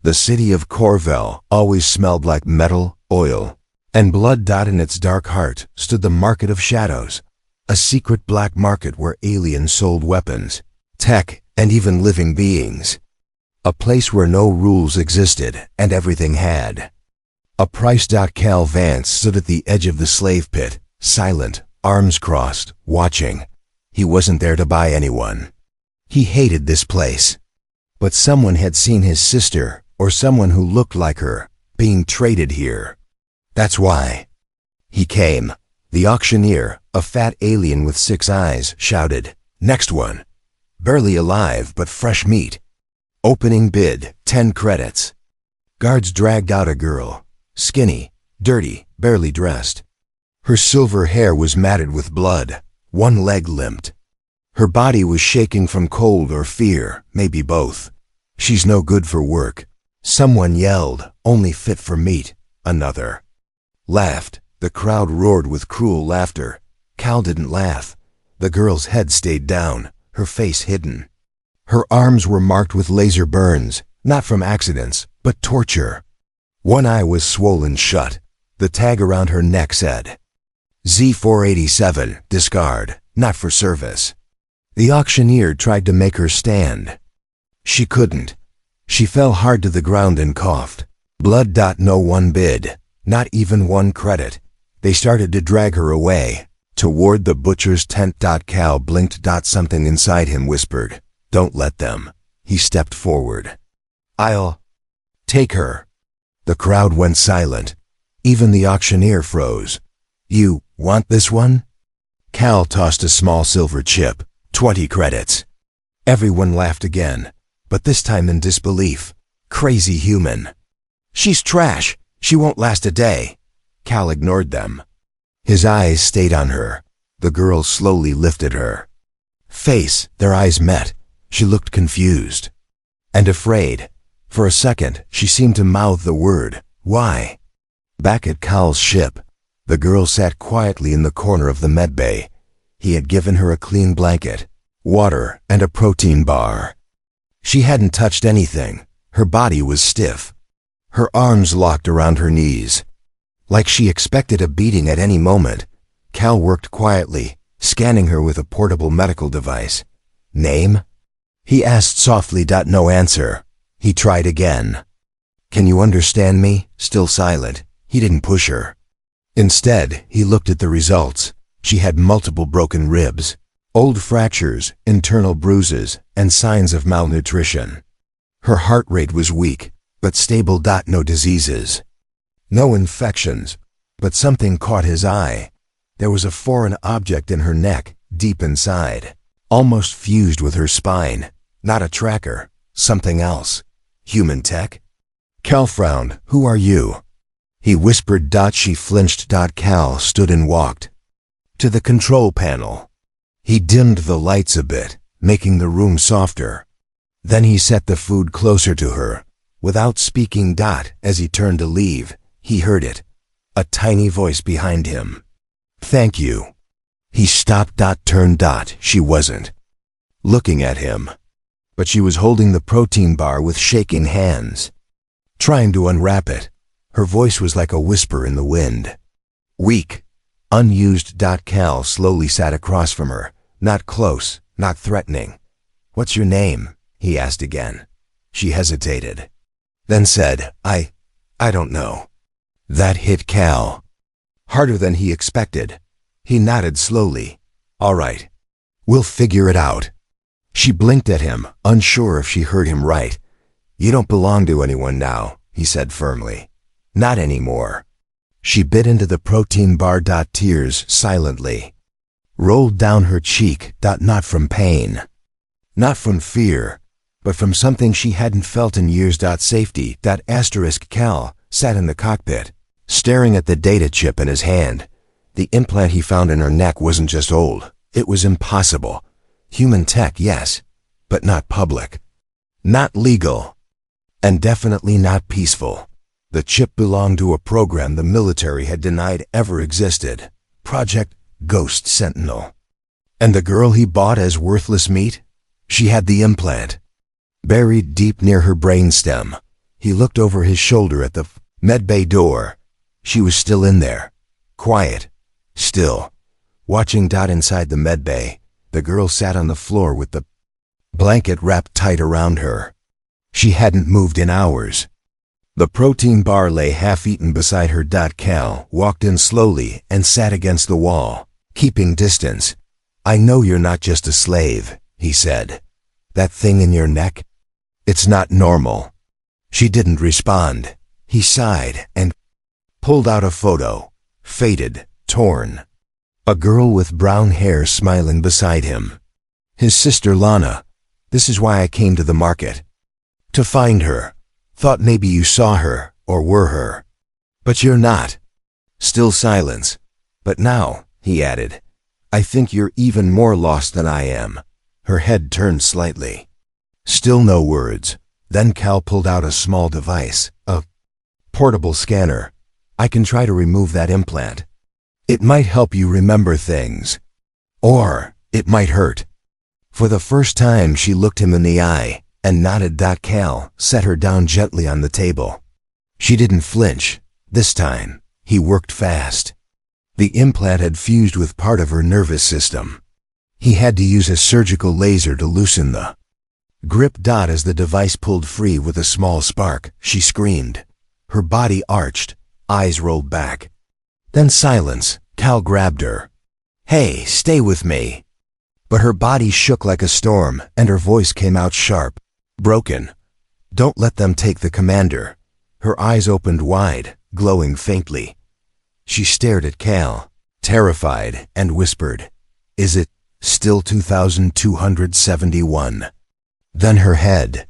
The city of Corvell always smelled like metal, oil, and blood. In its dark heart stood the Market of Shadows, a secret black market where aliens sold weapons, tech, and even living beings. A place where no rules existed and everything had a price. Cal Vance stood at the edge of the slave pit, silent, arms crossed, watching. He wasn't there to buy anyone. He hated this place. But someone had seen his sister, or someone who looked like her, being traded here. That's why he came. The auctioneer, a fat alien with 6 eyes, shouted, "Next one." Barely alive but fresh meat. Opening bid, 10 credits. Guards dragged out a girl, skinny, dirty, barely dressed. Her silver hair was matted with blood, one leg limped. Her body was shaking from cold or fear, maybe both. "She's no good for work." Someone yelled, "Only fit for meat." Another laughed. The crowd roared with cruel laughter. Cal didn't laugh. The girl's head stayed down, her face hidden. Her arms were marked with laser burns, not from accidents, but torture. One eye was swollen shut. The tag around her neck said, Z487, discard, not for service. The auctioneer tried to make her stand. She couldn't. She fell hard to the ground and coughed. Blood. No one bid, not even 1 credit. They started to drag her away, toward the butcher's tent. Cal blinked. Something inside him whispered, "Don't let them." He stepped forward. "I'll take her." The crowd went silent. Even the auctioneer froze. "You want this one?" Cal tossed a small silver chip, 20 credits. Everyone laughed again, but this time in disbelief. Crazy human. "She's trash. She won't last a day." Cal ignored them. His eyes stayed on her. The girl slowly lifted her face. Their eyes met. She looked confused and afraid. For a second, she seemed to mouth the word, "Why?" Back at Cal's ship, the girl sat quietly in the corner of the medbay. He had given her a clean blanket, water, and a protein bar. She hadn't touched anything. Her body was stiff. Her arms locked around her knees. Like she expected a beating at any moment. Cal worked quietly, scanning her with a portable medical device. "Name?" he asked softly. No answer. He tried again. "Can you understand me?" Still silent. He didn't push her. Instead, he looked at the results. She had multiple broken ribs, old fractures, internal bruises, and signs of malnutrition. Her heart rate was weak, but stable. No diseases. No infections, but something caught his eye. There was a foreign object in her neck, deep inside, almost fused with her spine. Not a tracker, something else. Human tech? Cal frowned. "Who are you?" He whispered. She flinched. Cal stood and walked to the control panel. He dimmed the lights a bit, making the room softer. Then he set the food closer to her. Without speaking. As he turned to leave, he heard it. A tiny voice behind him. "Thank you." He stopped. Turned. She wasn't looking at him, but she was holding the protein bar with shaking hands, trying to unwrap it. Her voice was like a whisper in the wind. Weak, unused. Cal slowly sat across from her, not close, not threatening. "What's your name?" he asked again. She hesitated, then said, I don't know." That hit Cal harder than he expected. He nodded slowly. "All right. We'll figure it out." She blinked at him, unsure if she heard him right. "You don't belong to anyone now," he said firmly. "Not anymore." She bit into the protein bar. Tears silently rolled down her cheek. Not from pain, not from fear, but from something she hadn't felt in years. Safety. Cal sat in the cockpit, staring at the data chip in his hand. The implant he found in her neck wasn't just old, it was impossible. Human tech, yes, but not public, not legal, and definitely not peaceful. The chip belonged to a program the military had denied ever existed, Project Ghost Sentinel. And the girl he bought as worthless meat? She had the implant, buried deep near her brainstem. He looked over his shoulder at the medbay door. She was still in there, quiet, still. Watching Dot inside the medbay, the girl sat on the floor with the blanket wrapped tight around her. She hadn't moved in hours. The protein bar lay half-eaten beside her. Cal walked in slowly and sat against the wall, keeping distance. "I know you're not just a slave," he said. "That thing in your neck? It's not normal." She didn't respond. He sighed and pulled out a photo, faded, torn. A girl with brown hair smiling beside him. His sister Lana. "This is why I came to the market. To find her. Thought maybe you saw her, or were her. But you're not." Still silence. "But now," he added, "I think you're even more lost than I am." Her head turned slightly. Still no words. Then Cal pulled out a small device, a portable scanner. "I can try to remove that implant. It might help you remember things. Or it might hurt." For the first time she looked him in the eye and nodded. Cal set her down gently on the table. She didn't flinch. This time, he worked fast. The implant had fused with part of her nervous system. He had to use a surgical laser to loosen the grip. As the device pulled free with a small spark, she screamed. Her body arched, eyes rolled back. Then silence. Cal grabbed her. "Hey, stay with me." But her body shook like a storm, and her voice came out sharp, broken. "Don't let them take the commander." Her eyes opened wide, glowing faintly. She stared at Cal, terrified, and whispered, "Is it still 2271? Then her head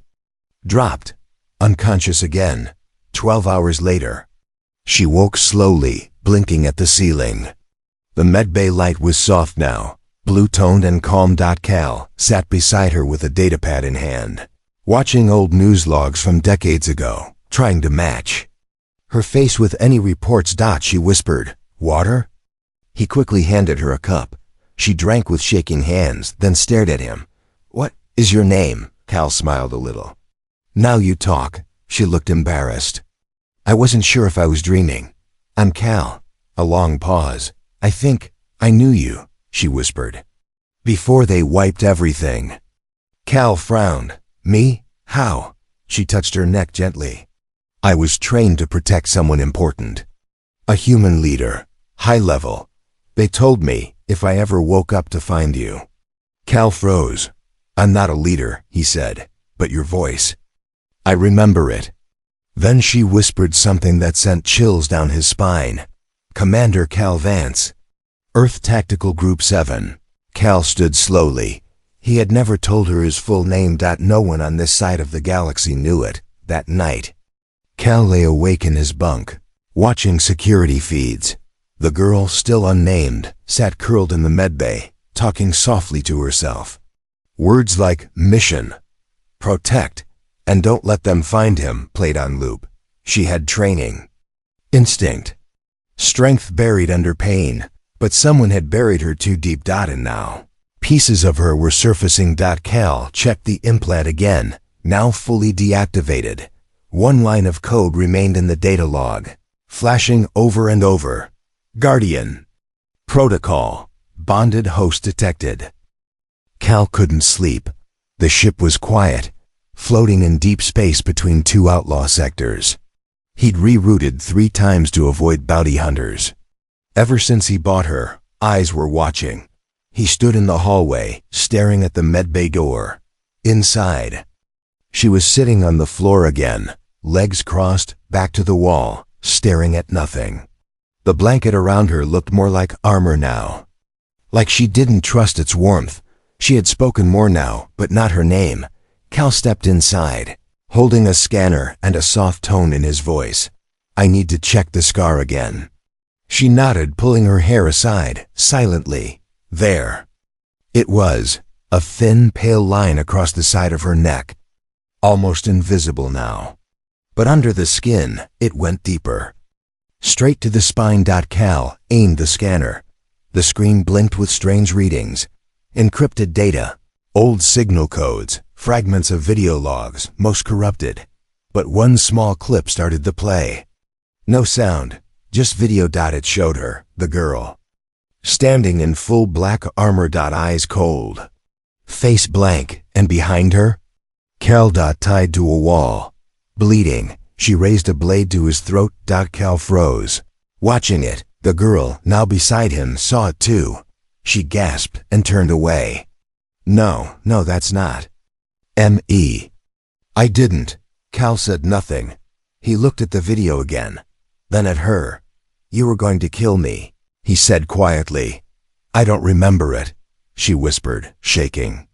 dropped, unconscious again. 12 hours later, she woke slowly, blinking at the ceiling. The medbay light was soft now, blue-toned and calm. Cal sat beside her with a datapad in hand, watching old news logs from decades ago, trying to match her face with any reports. She whispered, "Water?" He quickly handed her a cup. She drank with shaking hands, then stared at him. "What is your name?" Cal smiled a little. "Now you talk." She looked embarrassed. "I wasn't sure if I was dreaming. I'm Cal." A long pause. "I think I knew you," she whispered. "Before they wiped everything." Cal frowned. "Me? How?" She touched her neck gently. "I was trained to protect someone important. A human leader. High level. They told me if I ever woke up to find you." Cal froze. "I'm not a leader," he said, "but your voice. I remember it." Then she whispered something that sent chills down his spine. "Commander Cal Vance. Earth Tactical Group 7. Cal stood slowly. He had never told her his full name. No one on this side of the galaxy knew it. That night, Cal lay awake in his bunk, watching security feeds. The girl, still unnamed, sat curled in the medbay, talking softly to herself. Words like mission, protect, and don't let them find him played on loop. She had training, instinct, strength buried under pain, but someone had buried her too deep. And now, pieces of her were surfacing. Cal checked the implant again, now fully deactivated. One line of code remained in the data log, flashing over and over. Guardian. Protocol. Bonded host detected. Cal couldn't sleep. The ship was quiet, floating in deep space between two outlaw sectors. He'd rerouted 3 times to avoid bounty hunters. Ever since he bought her, eyes were watching. He stood in the hallway, staring at the medbay door. Inside, she was sitting on the floor again, legs crossed, back to the wall, staring at nothing. The blanket around her looked more like armor now. Like she didn't trust its warmth. She had spoken more now, but not her name. Cal stepped inside, holding a scanner and a soft tone in his voice. "I need to check the scar again." She nodded, pulling her hair aside, silently. There. It was, a thin, pale line across the side of her neck. Almost invisible now. But under the skin, it went deeper. Straight to the spine. Cal aimed the scanner. The screen blinked with strange readings. Encrypted data, old signal codes, fragments of video logs, most corrupted. But one small clip started to play. No sound, just video. It showed her, the girl, standing in full black armor. Eyes cold, face blank, and behind her, Cal. Tied to a wall, bleeding. She raised a blade to his throat. Cal froze, watching it. The girl, now beside him, saw it too. She gasped and turned away. No, that's not me. I didn't. Cal said nothing. He looked at the video again, then at her. You were going to kill me, he said quietly. I don't remember it, she whispered, shaking.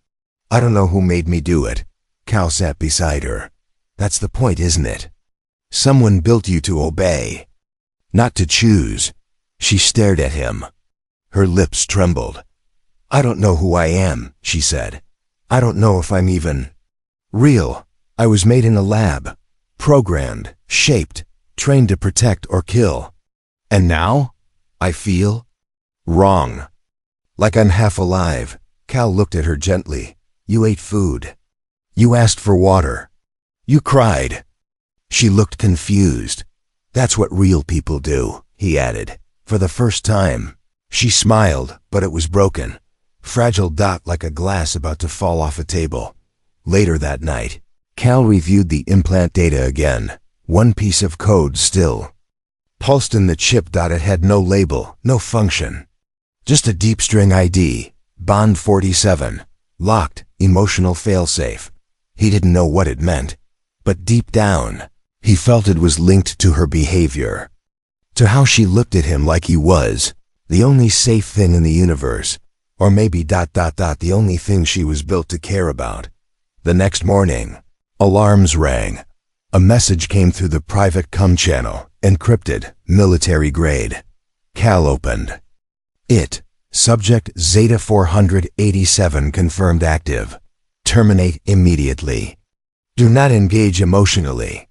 I don't know who made me do it. Cal sat beside her. That's the point, isn't it? Someone built you to obey, not to choose. She stared at him. Her lips trembled. I don't know who I am, she said. I don't know if I'm even real. I was made in a lab, programmed, shaped, trained to protect or kill. And now, I feel wrong. Like I'm half alive. Cal looked at her gently. You ate food. You asked for water. You cried. She looked confused. That's what real people do, he added. For the first time. She smiled, but it was broken. Fragile. Like a glass about to fall off a table. Later that night, Cal reviewed the implant data again. One piece of code still pulsed in the chip. It had no label, no function. Just a deep string ID, Bond 47, locked, emotional failsafe. He didn't know what it meant, but deep down, he felt it was linked to her behavior, to how she looked at him like he was the only safe thing in the universe, or maybe ... the only thing she was built to care about. The next morning, alarms rang. A message came through the private comm channel, encrypted, military grade. Cal opened it. Subject Zeta 487 confirmed active. Terminate immediately. Do not engage emotionally.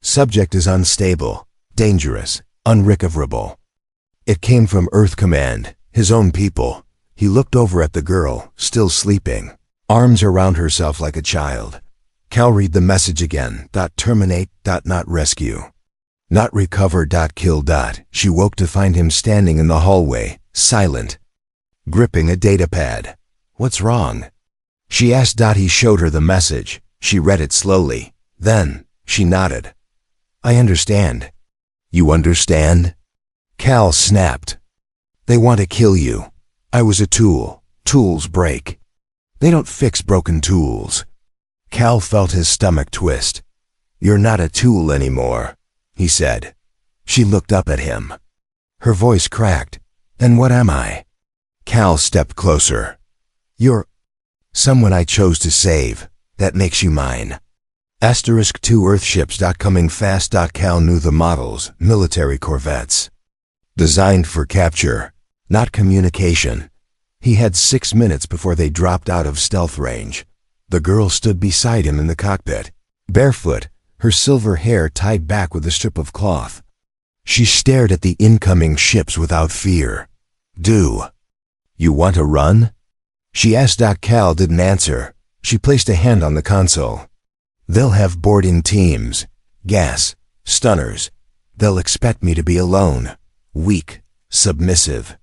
Subject is unstable, dangerous, unrecoverable. It came from Earth Command, his own people. He looked over at the girl, still sleeping, arms around herself like a child. Cal read the message again. Terminate. Not rescue. Not recover. Kill. She woke to find him standing in the hallway, silent, gripping a datapad. What's wrong? She asked. He showed her the message. She read it slowly. Then, she nodded. I understand. You understand? Cal snapped. They want to kill you. I was a tool. Tools break. They don't fix broken tools. Cal felt his stomach twist. You're not a tool anymore, he said. She looked up at him. Her voice cracked. Then what am I? Cal stepped closer. You're someone I chose to save. That makes you mine. *2 Earthships. Coming fast. Cal knew the models, military corvettes. Designed for capture, not communication. He had 6 minutes before they dropped out of stealth range. The girl stood beside him in the cockpit, barefoot, her silver hair tied back with a strip of cloth. She stared at the incoming ships without fear. Do you want to run? She asked. Cal didn't answer. She placed a hand on the console. They'll have boarding teams, gas, stunners. They'll expect me to be alone, weak, submissive.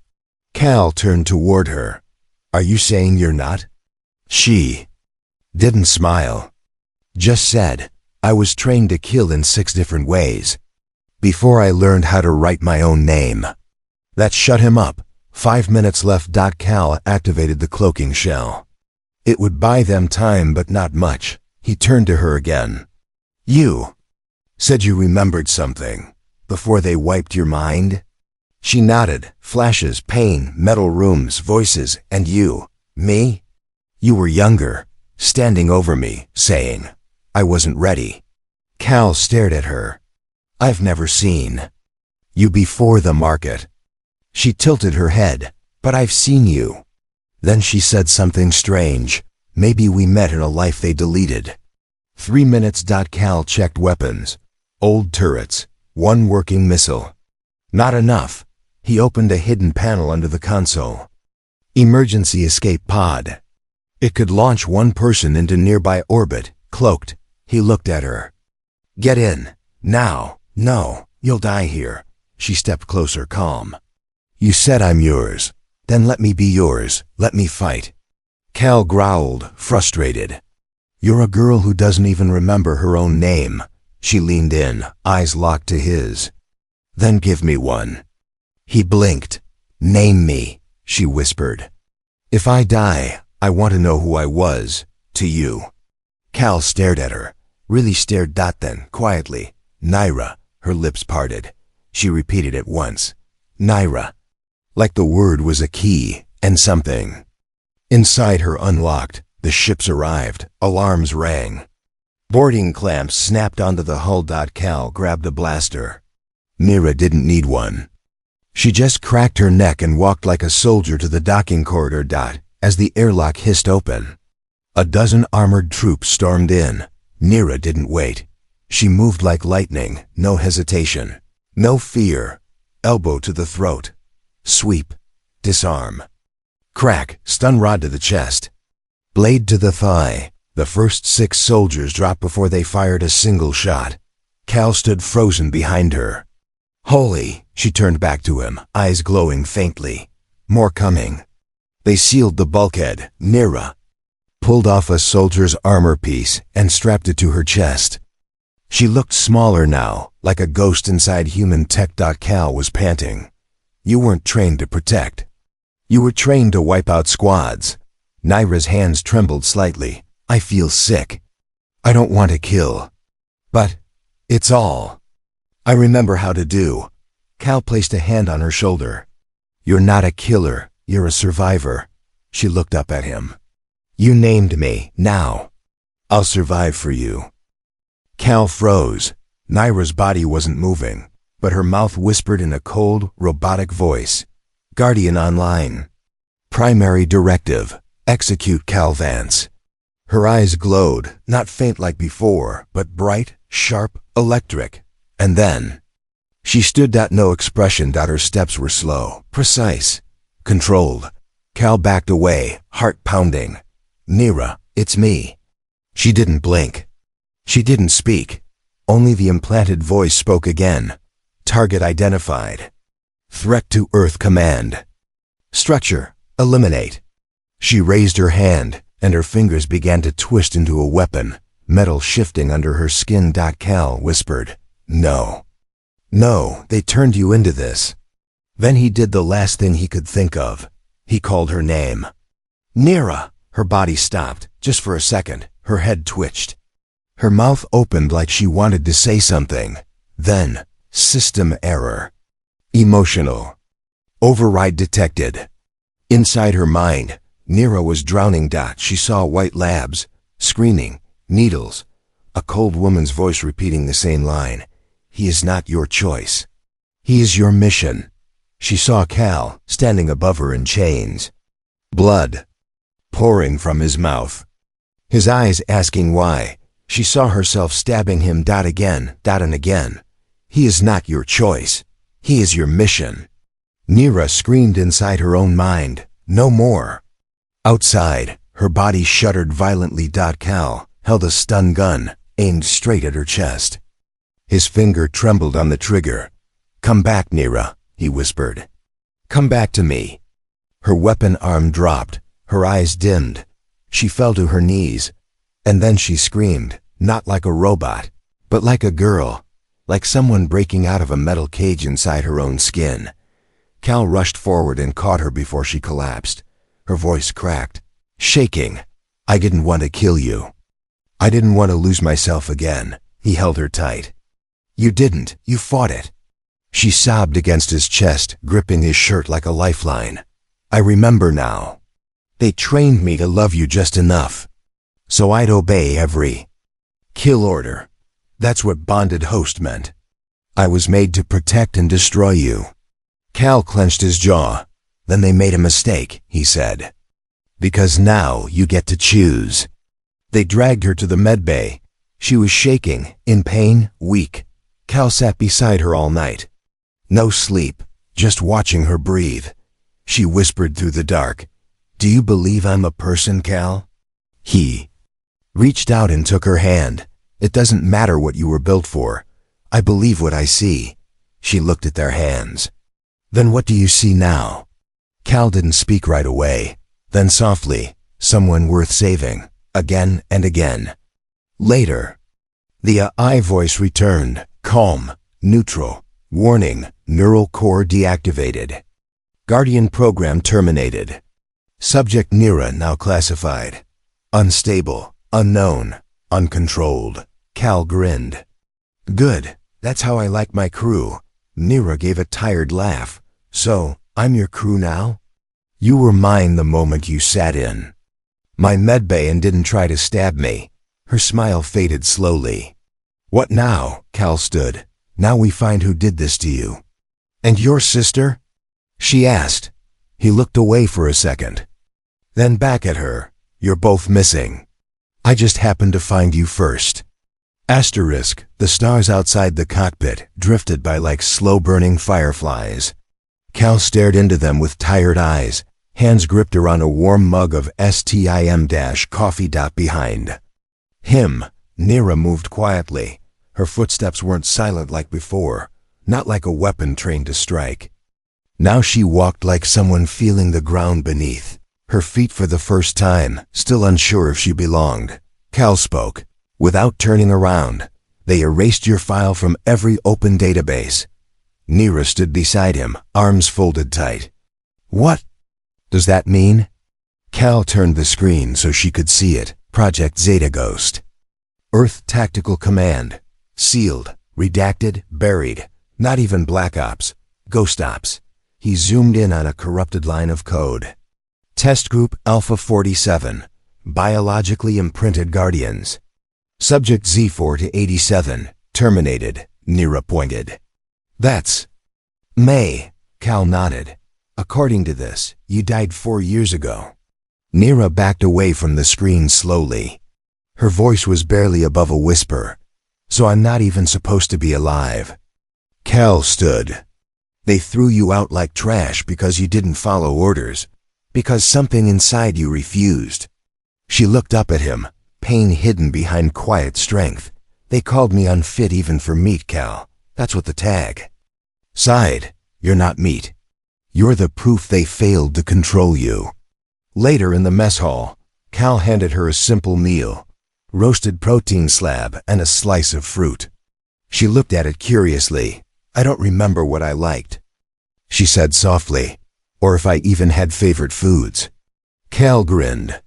Cal turned toward her. Are you saying you're not? She didn't smile. Just said, I was trained to kill in 6 different ways. Before I learned how to write my own name. That shut him up. 5 minutes left. Cal activated the cloaking shell. It would buy them time, but not much. He turned to her again. You said you remembered something before they wiped your mind? She nodded. Flashes, pain, metal rooms, voices, and you. Me? You were younger, standing over me, saying, I wasn't ready. Cal stared at her. I've never seen you before the market. She tilted her head. But I've seen you. Then she said something strange. Maybe we met in a life they deleted. 3 minutes. Cal checked weapons. Old turrets. 1 working missile. Not enough. He opened a hidden panel under the console. Emergency escape pod. It could launch 1 person into nearby orbit, cloaked. He looked at her. Get in. Now. No, you'll die here. She stepped closer, calm. You said I'm yours. Then let me be yours. Let me fight. Cal growled, frustrated. You're a girl who doesn't even remember her own name. She leaned in, eyes locked to his. Then give me one. He blinked. Name me, she whispered. If I die, I want to know who I was, to you. Cal stared at her, really stared. Then, quietly, Naira, her lips parted. She repeated it once. Naira. Like the word was a key, and something inside her unlocked. The ships arrived, alarms rang. Boarding clamps snapped onto the hull. Cal grabbed a blaster. Naira didn't need one. She just cracked her neck and walked like a soldier to the docking corridor. As the airlock hissed open, a dozen armored troops stormed in. Naira didn't wait. She moved like lightning, no hesitation, no fear. Elbow to the throat. Sweep. Disarm. Crack, stun rod to the chest. Blade to the thigh. The first 6 soldiers dropped before they fired a single shot. Cal stood frozen behind her. Holy, she turned back to him, eyes glowing faintly. More coming. They sealed the bulkhead. Naira pulled off a soldier's armor piece and strapped it to her chest. She looked smaller now, like a ghost inside human tech. Cal was panting. You weren't trained to protect. You were trained to wipe out squads. Naira's hands trembled slightly. I feel sick. I don't want to kill. But it's all I remember how to do. Cal placed a hand on her shoulder. You're not a killer. You're a survivor. She looked up at him. You named me. Now I'll survive for you. Cal froze. Naira's body wasn't moving, but her mouth whispered in a cold, robotic voice. Guardian Online. Primary directive. Execute Cal Vance. Her eyes glowed, not faint like before, but bright, sharp, electric. And then she stood. No expression. Her steps were slow, precise, controlled. Cal backed away, heart pounding. Naira, it's me. She didn't blink. She didn't speak. Only the implanted voice spoke again. Target identified. Threat to Earth command. Structure, eliminate. She raised her hand, and her fingers began to twist into a weapon, metal shifting under her skin. Cal whispered, No. No, they turned you into this. Then he did the last thing he could think of. He called her name. Naira! Her body stopped, just for a second. Her head twitched. Her mouth opened like she wanted to say something. Then, system error. Emotional. Override detected. Inside her mind, Naira was drowning. She saw white labs, screaming, needles. A cold woman's voice repeating the same line. He is not your choice. He is your mission. She saw Cal, standing above her in chains. Blood pouring from his mouth. His eyes asking why. She saw herself stabbing him. Again, and again. He is not your choice. He is your mission. Naira screamed inside her own mind. No more. Outside, her body shuddered violently. Cal held a stun gun, aimed straight at her chest. His finger trembled on the trigger. Come back, Naira, he whispered. Come back to me. Her weapon arm dropped. Her eyes dimmed. She fell to her knees. And then she screamed, not like a robot, but like a girl, like someone breaking out of a metal cage inside her own skin. Cal rushed forward and caught her before she collapsed. Her voice cracked, shaking. I didn't want to kill you. I didn't want to lose myself again. He held her tight. You didn't. You fought it. She sobbed against his chest, gripping his shirt like a lifeline. I remember now. They trained me to love you just enough, so I'd obey every kill order. That's what bonded host meant. I was made to protect and destroy you. Cal clenched his jaw. Then they made a mistake, he said. Because now you get to choose. They dragged her to the medbay. She was shaking, in pain, weak. Cal sat beside her all night. No sleep, just watching her breathe. She whispered through the dark, Do you believe I'm a person, Cal? He reached out and took her hand. It doesn't matter what you were built for. I believe what I see." She looked at their hands. "Then what do you see now?" Cal didn't speak right away. Then softly, "Someone worth saving," again and again. Later, the AI voice returned, calm, neutral. "Warning, neural core deactivated. Guardian program terminated. Subject Nira now classified. Unstable, unknown, uncontrolled." Cal grinned. "Good, that's how I like my crew." Nira gave a tired laugh. "So, I'm your crew now? You were mine the moment you sat in my medbay and didn't try to stab me." Her smile faded slowly. "What now?" Cal stood. "Now we find who did this to you." "And your sister?" she asked. He looked away for a second. Then back at her. "You're both missing. I just happened to find you first." Asterisk, the stars outside the cockpit drifted by like slow-burning fireflies. Cal stared into them with tired eyes, hands gripped around a warm mug of STIM-coffee. Behind him, Nira moved quietly. Her footsteps weren't silent like before, not like a weapon trained to strike. Now she walked like someone feeling the ground beneath her feet for the first time, still unsure if she belonged. Cal spoke. "Without turning around, they erased your file from every open database." Nira stood beside him, arms folded tight. "What does that mean?" Cal turned the screen so she could see it. Project Zeta Ghost. Earth Tactical Command. Sealed, redacted, buried. Not even Black Ops. Ghost Ops. He zoomed in on a corrupted line of code. Test Group Alpha 47. Biologically imprinted Guardians. Subject Z4 to 87. Terminated. Nira pointed. "That's May." Cal nodded. "According to this, you died 4 years ago." Nira backed away from the screen slowly. Her voice was barely above a whisper. "So I'm not even supposed to be alive." Cal stood. "They threw you out like trash because you didn't follow orders. Because something inside you refused." She looked up at him, pain hidden behind quiet strength. "They called me unfit even for meat, Cal. That's what the tag sighed. You're not meat. You're the proof they failed to control you." Later in the mess hall, Cal handed her a simple meal. Roasted protein slab and a slice of fruit. She looked at it curiously. "I don't remember what I liked," she said softly, "or if I even had favorite foods." Cal grinned.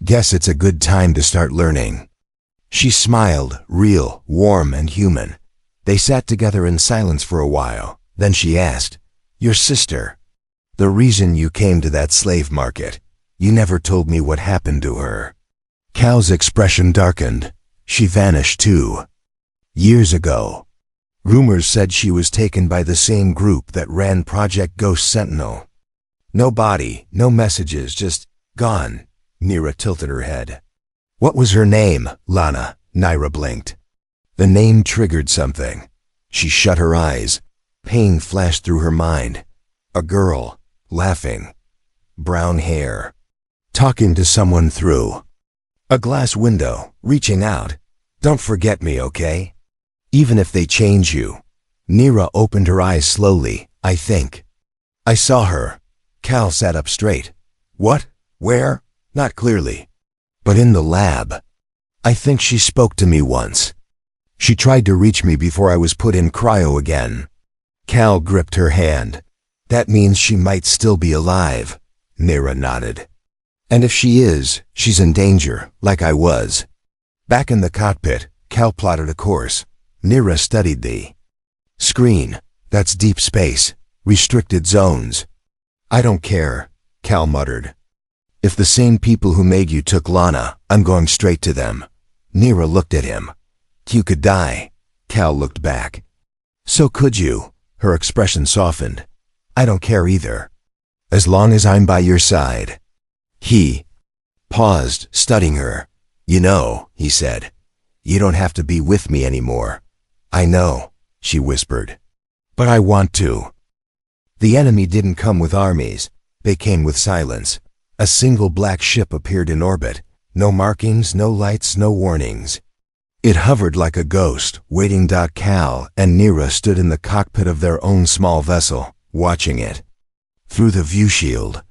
"Guess it's a good time to start learning." She smiled, real, warm, and human. They sat together in silence for a while. Then she asked, "Your sister, the reason you came to that slave market, you never told me what happened to her." Cal's expression darkened. "She vanished too. Years ago. Rumors said she was taken by the same group that ran Project Ghost Sentinel. No body, no messages, just gone." Nira tilted her head. "What was her name, Lana?" Nira blinked. The name triggered something. She shut her eyes. Pain flashed through her mind. A girl, laughing. Brown hair. Talking to someone through a glass window, reaching out. "Don't forget me, okay? Even if they change you." Nira opened her eyes slowly. "I think I saw her." Cal sat up straight. "What? Where?" "Not clearly. But in the lab. I think she spoke to me once. She tried to reach me before I was put in cryo again." Cal gripped her hand. "That means she might still be alive." Nira nodded. "And if she is, she's in danger, like I was." Back in the cockpit, Cal plotted a course. Nira studied the screen. "That's deep space. Restricted zones." "I don't care," Cal muttered. "If the same people who made you took Lana, I'm going straight to them." Nira looked at him. "You could die." Cal looked back. "So could you." Her expression softened. "I don't care either. As long as I'm by your side." He paused, studying her. "You know," he said, "you don't have to be with me anymore." "I know," she whispered. "But I want to." The enemy didn't come with armies. They came with silence. A single black ship appeared in orbit. No markings, no lights, no warnings. It hovered like a ghost, waiting. Cal and Nira stood in the cockpit of their own small vessel, watching it. Through the view shield.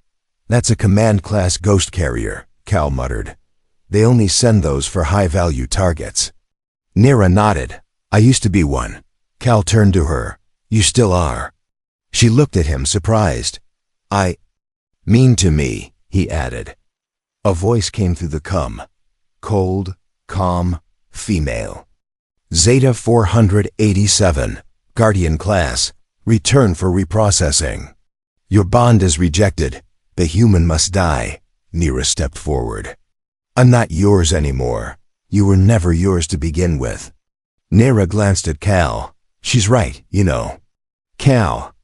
That's a command-class ghost carrier, Cal muttered. They only send those for high-value targets. Nira nodded. I used to be one. Cal turned to her. You still are. She looked at him, surprised. I mean to me, he added. A voice came through the comm. Cold, calm, female. Zeta 487, Guardian class, return for reprocessing. Your bond is rejected. The human must die. Nira stepped forward. I'm not yours anymore. You were never yours to begin with. Nira glanced at Cal. She's right, you know. Cal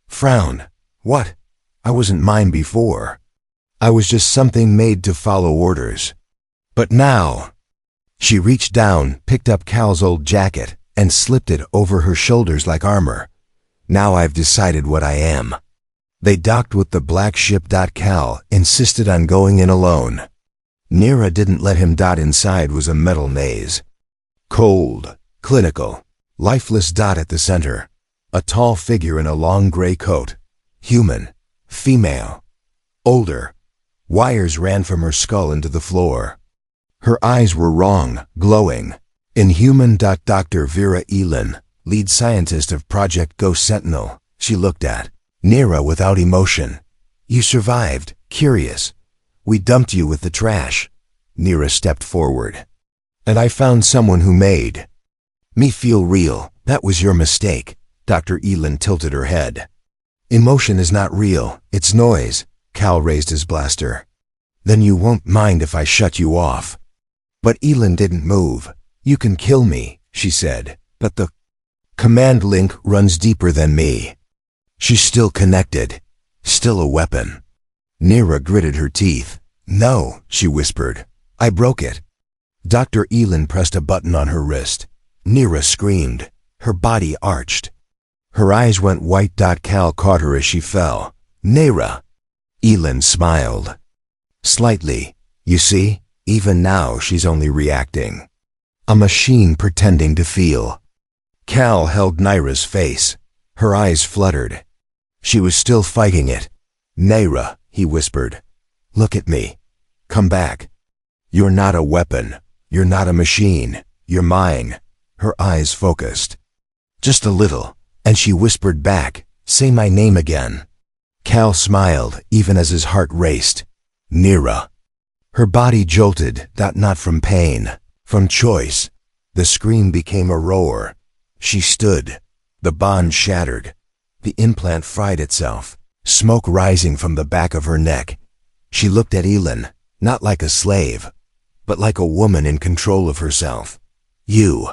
frowned. What? I wasn't mine before. I was just something made to follow orders. But now... She reached down, picked up Cal's old jacket, and slipped it over her shoulders like armor. Now I've decided what I am. They docked with the black ship. Cal insisted on going in alone. Nira didn't let him. Inside was a metal maze. Cold, clinical, lifeless. At the center, a tall figure in a long gray coat. Human, female, older. Wires ran from her skull into the floor. Her eyes were wrong, glowing. Inhuman. Dr. Vera Elin, lead scientist of Project Ghost Sentinel, she looked at Nira without emotion. You survived, curious. We dumped you with the trash. Nira stepped forward. And I found someone who made me feel real. That was your mistake. Dr. Elin tilted her head. Emotion is not real, it's noise. Cal raised his blaster. Then you won't mind if I shut you off. But Elin didn't move. You can kill me, she said, but the command link runs deeper than me. She's still connected, still a weapon. Nira gritted her teeth. No, she whispered. I broke it. Dr. Elin pressed a button on her wrist. Nira screamed. Her body arched. Her eyes went white. Cal caught her as she fell. Nira. Elin smiled. Slightly. You see? Even now she's only reacting. A machine pretending to feel. Cal held Nira's face. Her eyes fluttered. She was still fighting it. Nira, he whispered. Look at me. Come back. You're not a weapon. You're not a machine. You're mine. Her eyes focused. Just a little, and she whispered back, say my name again. Cal smiled, even as his heart raced. Nira. Her body jolted, not from pain, from choice. The scream became a roar. She stood. The bond shattered. The implant fried itself, smoke rising from the back of her neck. She looked at Elin, not like a slave, but like a woman in control of herself. You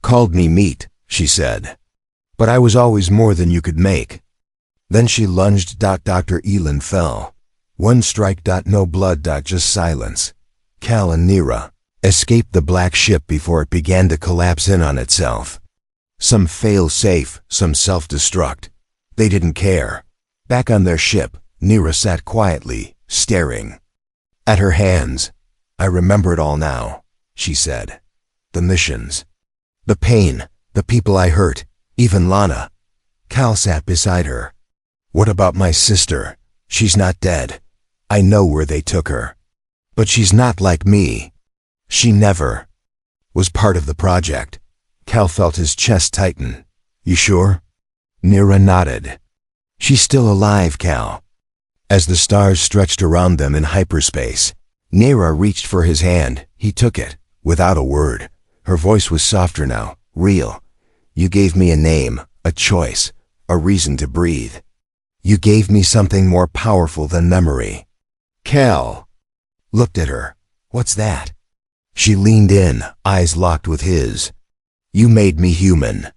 called me meat, she said. But I was always more than you could make. Then she lunged. Dr. Elin fell. One strike. No blood. Just silence. Cal and Nira escaped the black ship before it began to collapse in on itself. Some fail-safe, some self-destruct. They didn't care. Back on their ship, Nira sat quietly, staring at her hands. I remember it all now, she said. The missions. The pain. The people I hurt. Even Lana. Cal sat beside her. What about my sister? She's not dead. I know where they took her. But she's not like me. She never was part of the project. Cal felt his chest tighten. You sure? Nira nodded. She's still alive, Cal. As the stars stretched around them in hyperspace, Nira reached for his hand. He took it, without a word. Her voice was softer now, real. You gave me a name, a choice, a reason to breathe. You gave me something more powerful than memory. Cal looked at her. What's that? She leaned in, eyes locked with his. You made me human.